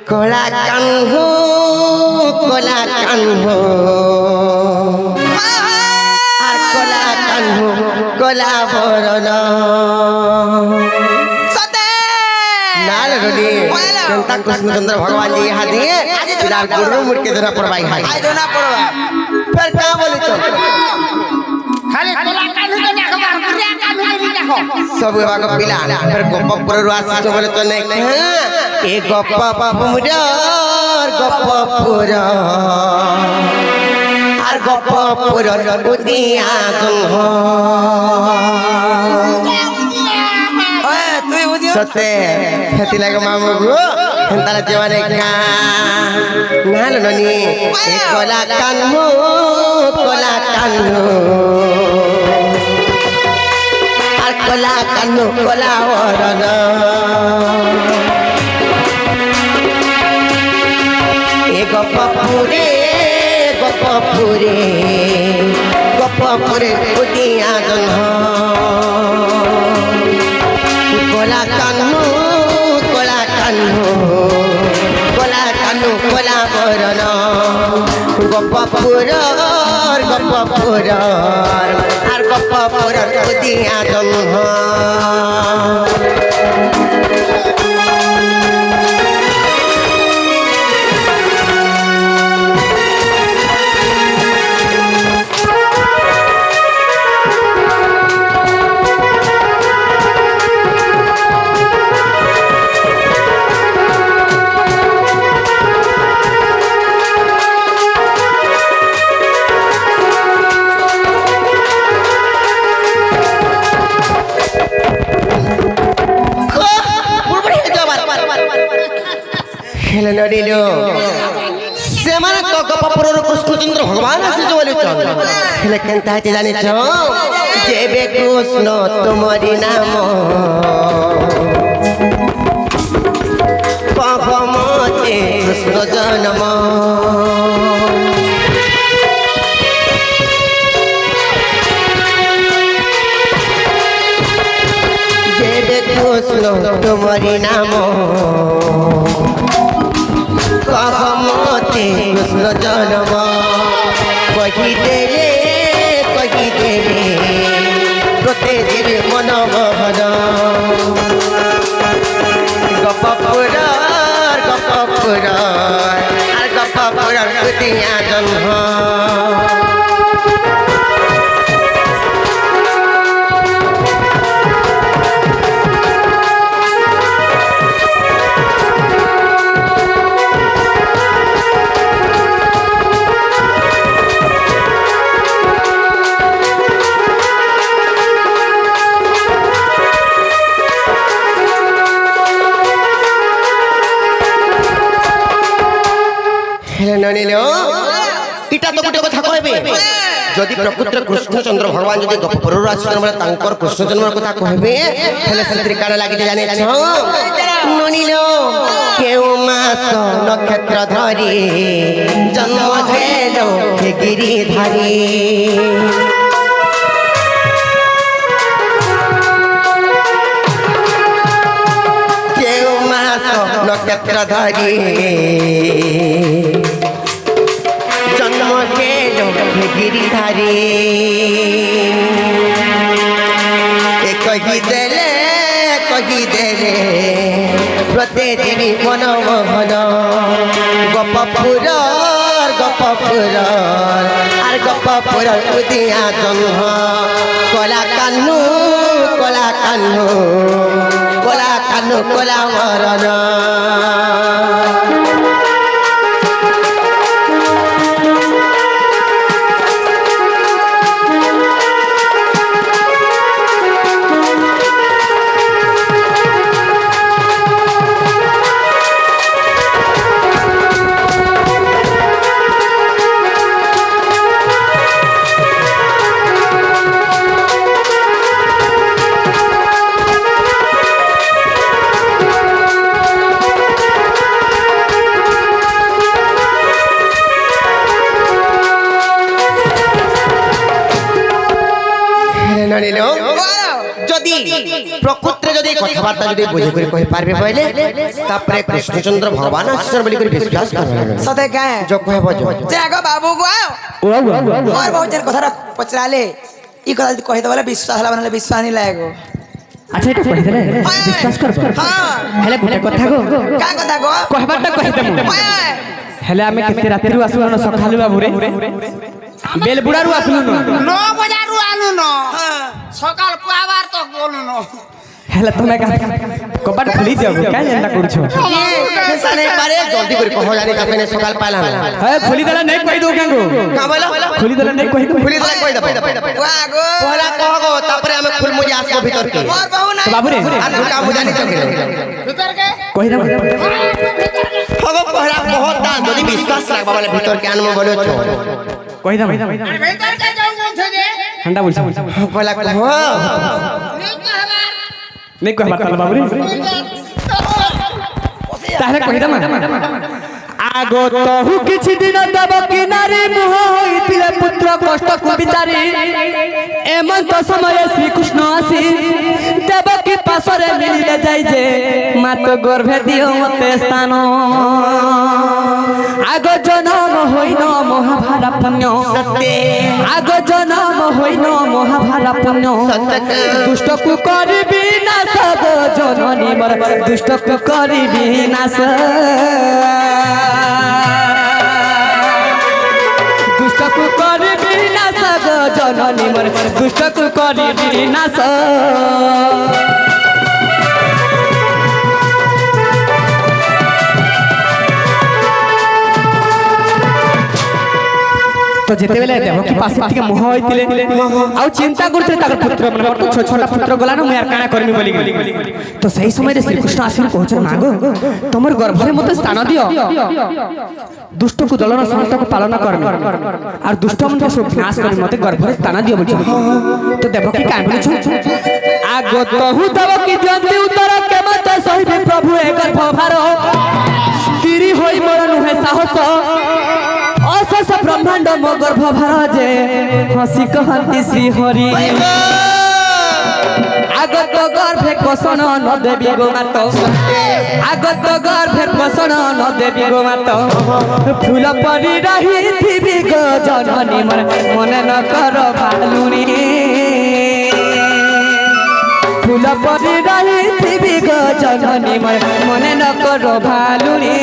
কলা কানহো আর কলা কানহো কলা বরণ जनता कृष्णचंद्र भगवान जी यहाँ दिए फिर गुरु मुड़ के धरा पड़वाई है फिर क्या बोले तो खाली कोला कानू के देखो गुरिया कानू के भी देखो सब बागो पिला फिर गोपपुर रुआस जो बोले तो नहीं ए गोपपुर और गोपपुर उदिया तुम हो सत्य खेती लगे मामू गो हंताला जवाने का नाल ननी एक कोला कानू और कोला कानू कोला वरन एक गपपुरे उदिया जन्ह कोला कानू कोला बरन गपपुर और गपपुर उदिया जन्ह कृष्णचंद्र भगवान लेकिन जानी जेबे कृष्ण तुम्हारी नाम मते कृष्ण जन्म जेबे कृष्ण तुम्हारी नाम मते कृष्ण जन्म कही दे तोते जीव मन बहन गपपुर उदिया जन्ह जदि प्रकृत कृष्णचंद्र भगवान जदि गपपुर कृष्ण जन्म कथा कहबे कान लगे जाने ननिलो केउ मास नक्षत्र धरी जन्म धेलो गिरिधारी केउ मास नक्षत्र धरी जन्म घेलो गिरिधारी कही देले प्रते देवी मन मोहन गपपुर उदिया जन्ह कोला कानू कोला वरन जदि प्रकृति যদি কথাবার্তা যদি বুঝে করে কই পারবে বলে তারপরে কৃষ্ণচন্দ্র ভগবান আসছেন বলি করে বিশ্বাস করবে সতে কাহে जो कहे बजो যে আগো বাবু গো মোর বহুতের কথাটা পচরালে ই কথা যদি কহিতে বলে বিশ্বাস হলা বনালে বিশ্বাস নি লাগো আচ্ছা এটা কই দেলে বিশ্বাস করব হ্যাঁ হেলে গুটে কথা গো কা কথা গো কহবারটা কই দেমু ওই হেলে আমি কেতে রাত্রিরু আসলু না সকালু বাবুরে বেল বুড়ারু আসলু না 9 বজারু আনু ন সকাল পাবার তো বলু ন হেলে তুমি কবাট খুলি যাও কাই এন্তা করছো साले पारे जल्दी করে কহ জানি কাপনে সকাল পাইলা না হ্যাঁ খুলি দেলে নাই কই দো কেন का बोलो খুলি দেলে নাই কই দো খুলি দিলে কই দেব ও আগো পহলা কহ গো তারপরে আমি ফুল মুজি আসবো ভিতর কে মোর বহু নাই তো বাবুরে আর ঢুকা মুজানি চকলে ভিতর কে কই দাম হগো পহলা বহুত দান যদি বিশ্বাস রাখবা বলে ভিতর কে আনমো বলেছো কই দাম ভিতর কে যাও বলছে যে ঠান্ডা বলছি পহলা কহ নাই কহবার তাহলে বাবুরে তাহলে কই দাম আগত হু কিছু দিন দেব কিনারে মুহ হইতিলে পুত্র কষ্ট কু বিচারি এমন্ত সময়ে শ্রীকৃষ্ণ আসি দেবকী পাশরে মিলিলে যাই যে মাত গর্ভে দিও মতে স্থান আগ জনম হইন মহাভারা পুণ্য আগ জনম হইন মহাভারা পুণ্য দুষ্টকু করিবি নাশ গো জননী মর দুষ্টকু করিবি নাশ দুষ্টকু করিবি নাশ গো জননী মর দুষ্টকু করিবি নাশ তো যেতেবেলে দেবকী পাশে থেকে মোহ হইতিলে আউ চিন্তা করতে তার পুত্র মানে মোর তো ছোটা পুত্র গলানো মুই আর কানা করমি বলি তো সেই সময় শ্রীকৃষ্ণ আসিলে কহছেন মাগো তোমার গর্ভরে মতে স্থান দিও দুষ্টকু দলন সন্তকু পালন করবে আর দুষ্ট মনকে সব নাশ করবে মতে গর্ভরে স্থান দিও বলছে তো দেবকী কাই বলছ আগত হু দেবকী জন্তি উত্তর কেমতে সহিবে প্রভু এ গর্ভ ভার স্ত্রী হই মোর নুহে সাহস অশেষ ব্রহ্মাণ্ড মো গর্ভ ভার যে হসি কহন্তি শ্রী হরি আগত গর্ভে কোষণ ন দেবী গোমাত আগত গর্ভে কোষণ ন দেবী গোমাত ফুল পরি রহিথিবি গো জননী মন মনে ন কর ভালুনি ফুল পরি রহিথিবি গো জননী মন মনে ন কর ভালুনি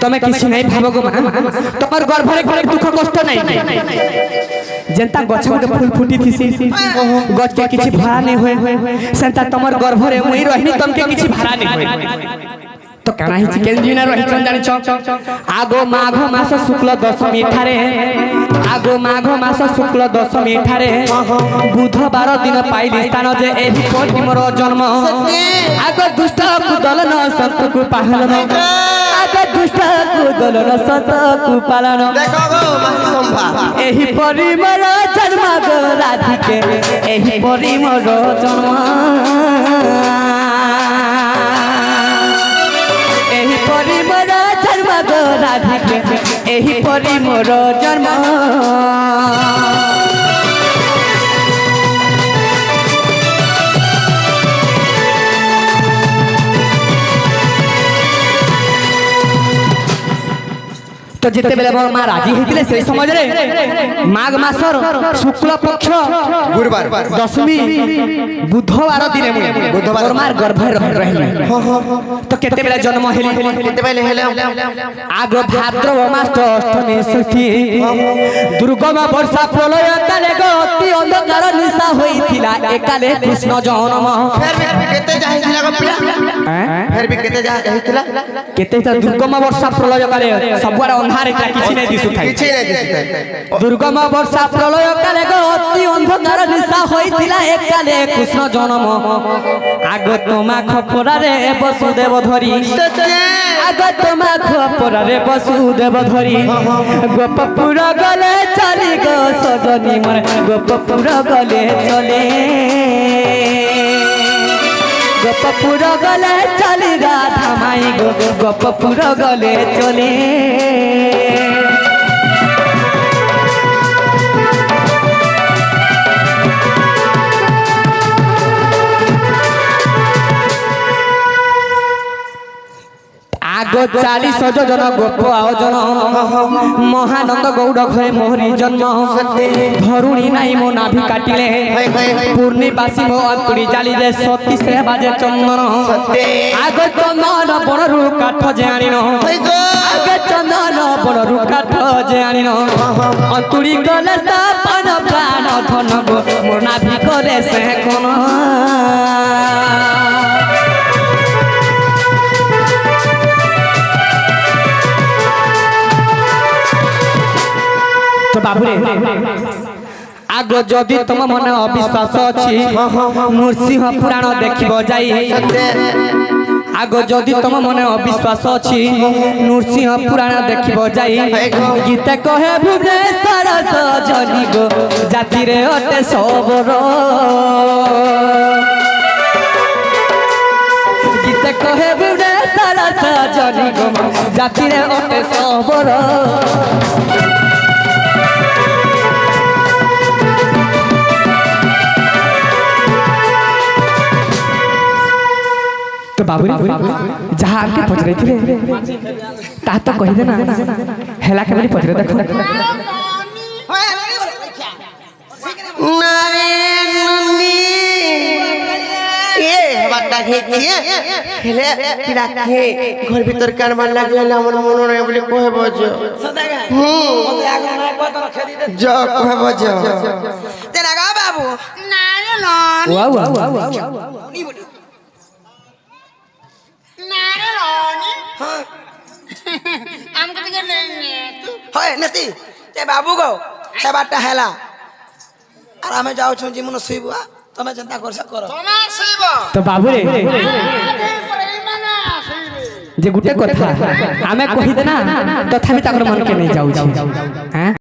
তুমি কিছু নাই ভাবো গো মা তোমার গর্ভরে কোনো দুঃখ কষ্ট নাই যেনতা গছ মতে ফুল ফুটি থিসি গছকে কিছু ভাড়া নেই হয়ে সেনতা তোমার গর্ভরে মুই রহিনি তমকে কিছু ভাড়া নেই হয়ে তো কানা হিচি কেন দিনা রহিছন জানিছ আগো মাঘ মাস শুক্ল দশমী ঠারে আগো মাঘ মাস শুক্ল দশমী ঠারে বুধবার দিন পাইলি স্থান যে এই কোটি মোর জন্ম আগো দুষ্ট কুদলন সন্তকু পাহলন আগো দুষ্ট কুদলন সন্তকু পালন देखो गो माही संभा एही परी मोर जन्म गो राधिके एही परी मोर जन्म एही परी मोर जन्म गो राधिके एही परी मोर जन्म तो जिते बेले माँ राजी होते से समय माघ मासर शुक्ल पक्ष गुरुवार दशमी बुधवार दिन बुधवार मार गर्भ रही तो केते बेले जन्म हेली केते पहले हेले आग भाद्रव मास अष्टमी षष्ठी दुर्गम वर्षा प्रलय काले गति अंधकार निशा होइथिला एकाले कृष्ण जन्म फिर भी केते जाहिथिला गो पिला फिर भी केते जाहिथिला केते दुर्गम वर्षा प्रलय काले सबुआर अंधार इतना किछि नै दिसु थाई किछि नै दिसु दुर्गम वर्षा प्रलय काले गति अंधकार निशा होइथिला एकाले कृष्ण जन्म आग तोमा खपरा रे वसुदेव धरी आग तोमा खपरा रे वसुदेव धरी गोपपुर गले चली गो सजनी मोर गोपपुर गले चले গোপপুর গলে চলি রাধা মাই গো গোপপুর গলে চলে আগো 40 জন গোপ আয়োজন মহানন্দ গৌড় ঘরে মোহরি জন্ম ধরুণী নাই মো নাভি কাটিলে পূর্ণিবাসী মো অন্তরি জালিলে সতী সে বাজে চন্দন আগো চন্দন বড়রু কাঠ যে আনিন আগে চন্দন বড়রু কাঠ যে আনিন অন্তরি গলে স্থাপন প্রাণ ধন গো মোর নাভি করে সে কোন তো বাবুরে আগ যদি তোম মনে অবিশ্বাস অছি নৃসিংহ পুরাণ দেখিব যাই আগ যদি তোম মনে অবিশ্বাস অছি নৃসিংহ পুরাণ দেখিব যাই গীতে কহে ভুবনেশ্বর সজনি গো জাতিরে অটে সবর গীতে কহে ভুবনেশ্বর সজনি গো জাতিরে অটে সবর तो बाबू जहाँ आके पचरे थे ता तो कही देना हेला के बोली पचरे देखो নারে নন্দি এ বাটা খেয়ে খেলে রাখে ঘর ভিতর কার মার লাগলে আমার মনে নয় বলে কহে বজ জ কহে বজ তে লাগা বাবু না রে লন वाह वाह वाह वाह নি বলি না রে লন হ্যাঁ আমাকে দিকে নেই নে তু হয় নেতি তে বাবু গো হেবারটা হেলা আর আমি যাওছু জিমুন শুইবু তুমি চিন্তা করছ কর তোমার শিব तो बाबू रे जे गुटे कथा आमे कहि देना तथापि ताकर मन के नहीं जाउ हैं